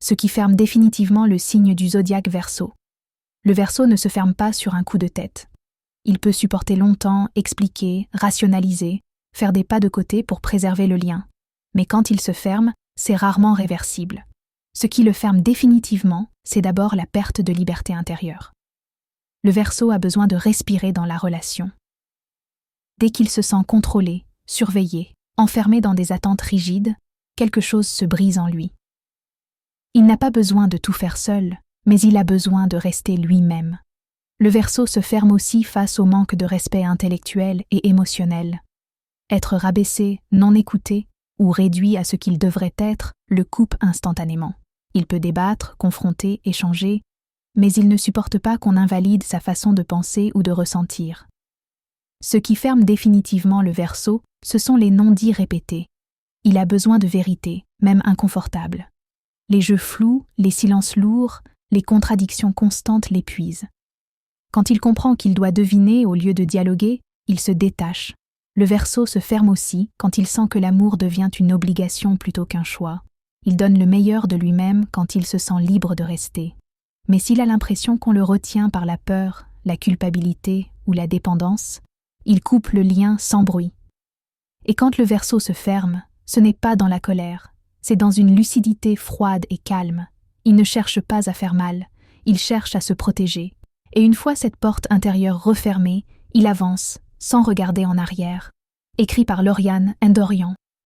ce qui ferme définitivement le signe du zodiaque Verseau. Le Verseau ne se ferme pas sur un coup de tête. Il peut supporter longtemps, expliquer, rationaliser, faire des pas de côté pour préserver le lien. Mais quand il se ferme, c'est rarement réversible. Ce qui le ferme définitivement, c'est d'abord la perte de liberté intérieure. Le Verseau a besoin de respirer dans la relation. Dès qu'il se sent contrôlé, surveillé, enfermé dans des attentes rigides, quelque chose se brise en lui. Il n'a pas besoin de tout faire seul, mais il a besoin de rester lui-même. Le Verseau se ferme aussi face au manque de respect intellectuel et émotionnel. Être rabaissé, non écouté ou réduit à ce qu'il devrait être le coupe instantanément. Il peut débattre, confronter, échanger, mais il ne supporte pas qu'on invalide sa façon de penser ou de ressentir. Ce qui ferme définitivement le Verseau, ce sont les non-dits répétés. Il a besoin de vérité, même inconfortable. Les jeux flous, les silences lourds, les contradictions constantes l'épuisent. Quand il comprend qu'il doit deviner au lieu de dialoguer, il se détache. Le Verseau se ferme aussi quand il sent que l'amour devient une obligation plutôt qu'un choix. Il donne le meilleur de lui-même quand il se sent libre de rester. Mais s'il a l'impression qu'on le retient par la peur, la culpabilité ou la dépendance, il coupe le lien sans bruit. Et quand le Verseau se ferme, ce n'est pas dans la colère, c'est dans une lucidité froide et calme. Il ne cherche pas à faire mal, il cherche à se protéger. Et une fois cette porte intérieure refermée, il avance, sans regarder en arrière. Écrit par Lauriane Ndorian.